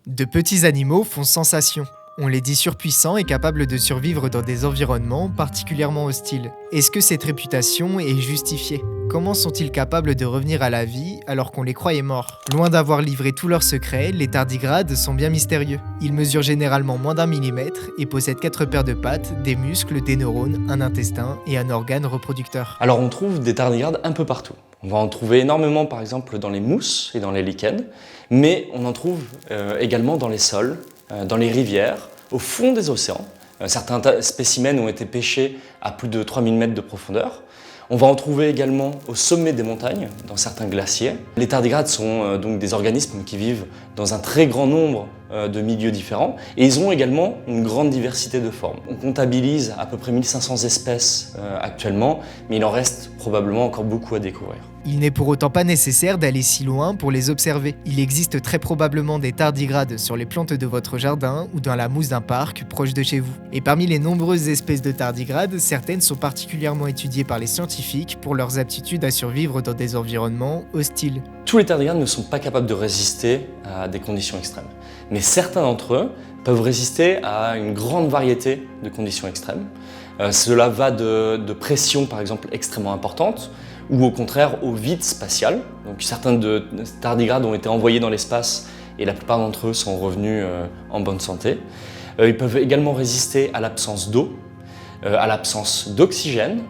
De petits animaux font sensation. On les dit surpuissants et capables de survivre dans des environnements particulièrement hostiles. Est-ce que cette réputation est justifiée? Comment sont-ils capables de revenir à la vie alors qu'on les croyait morts? Loin d'avoir livré tous leurs secrets, les tardigrades sont bien mystérieux. Ils mesurent généralement moins d'1 mm et possèdent 4 paires de pattes, des muscles, des neurones, un intestin et un organe reproducteur. Alors on trouve des tardigrades un peu partout. On va en trouver énormément par exemple dans les mousses et dans les lichens, mais on en trouve également dans les sols, dans les rivières, au fond des océans. Certains spécimens ont été pêchés à plus de 3000 mètres de profondeur. On va en trouver également au sommet des montagnes, dans certains glaciers. Les tardigrades sont donc des organismes qui vivent dans un très grand nombre de milieux différents et ils ont également une grande diversité de formes. On comptabilise à peu près 1500 espèces actuellement, mais il en reste probablement encore beaucoup à découvrir. Il n'est pour autant pas nécessaire d'aller si loin pour les observer. Il existe très probablement des tardigrades sur les plantes de votre jardin ou dans la mousse d'un parc proche de chez vous. Et parmi les nombreuses espèces de tardigrades, certaines sont particulièrement étudiées par les scientifiques pour leurs aptitudes à survivre dans des environnements hostiles. Tous les tardigrades ne sont pas capables de résister à des conditions extrêmes, mais certains d'entre eux peuvent résister à une grande variété de conditions extrêmes. Cela va de pression par exemple extrêmement importante, ou au contraire au vide spatial. Donc certains tardigrades ont été envoyés dans l'espace et la plupart d'entre eux sont revenus en bonne santé. Ils peuvent également résister à l'absence d'eau, à l'absence d'oxygène,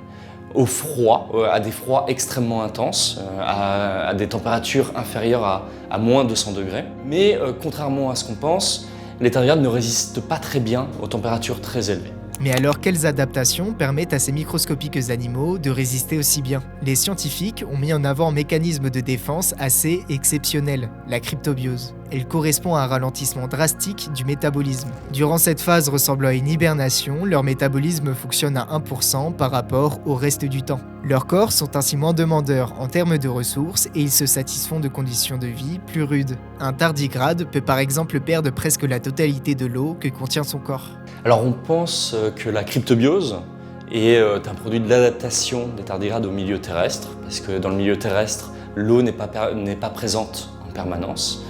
au froid, à des froids extrêmement intenses, à des températures inférieures à moins 200 degrés. Mais contrairement à ce qu'on pense, les tardigrades ne résistent pas très bien aux températures très élevées. Mais alors, quelles adaptations permettent à ces microscopiques animaux de résister aussi bien? Les scientifiques ont mis en avant un mécanisme de défense assez exceptionnel, la cryptobiose. Elle correspond à un ralentissement drastique du métabolisme. Durant cette phase ressemblant à une hibernation, leur métabolisme fonctionne à 1% par rapport au reste du temps. Leurs corps sont ainsi moins demandeurs en termes de ressources et ils se satisfont de conditions de vie plus rudes. Un tardigrade peut par exemple perdre presque la totalité de l'eau que contient son corps. Alors on pense que la cryptobiose est un produit de l'adaptation des tardigrades au milieu terrestre, parce que dans le milieu terrestre, l'eau n'est pas présente en permanence.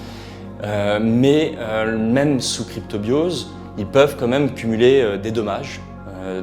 Mais même sous cryptobiose, ils peuvent quand même cumuler des dommages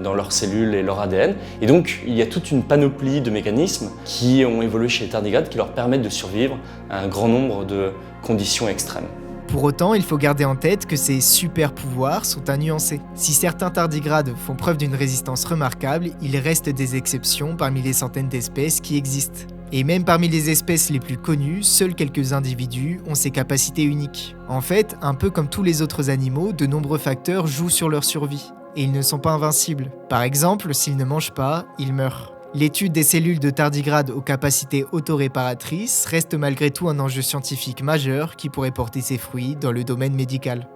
dans leurs cellules et leur ADN. Et donc, il y a toute une panoplie de mécanismes qui ont évolué chez les tardigrades qui leur permettent de survivre à un grand nombre de conditions extrêmes. Pour autant, il faut garder en tête que ces super pouvoirs sont à nuancer. Si certains tardigrades font preuve d'une résistance remarquable, il reste des exceptions parmi les centaines d'espèces qui existent. Et même parmi les espèces les plus connues, seuls quelques individus ont ces capacités uniques. En fait, un peu comme tous les autres animaux, de nombreux facteurs jouent sur leur survie. Et ils ne sont pas invincibles. Par exemple, s'ils ne mangent pas, ils meurent. L'étude des cellules de tardigrades aux capacités autoréparatrices reste malgré tout un enjeu scientifique majeur qui pourrait porter ses fruits dans le domaine médical.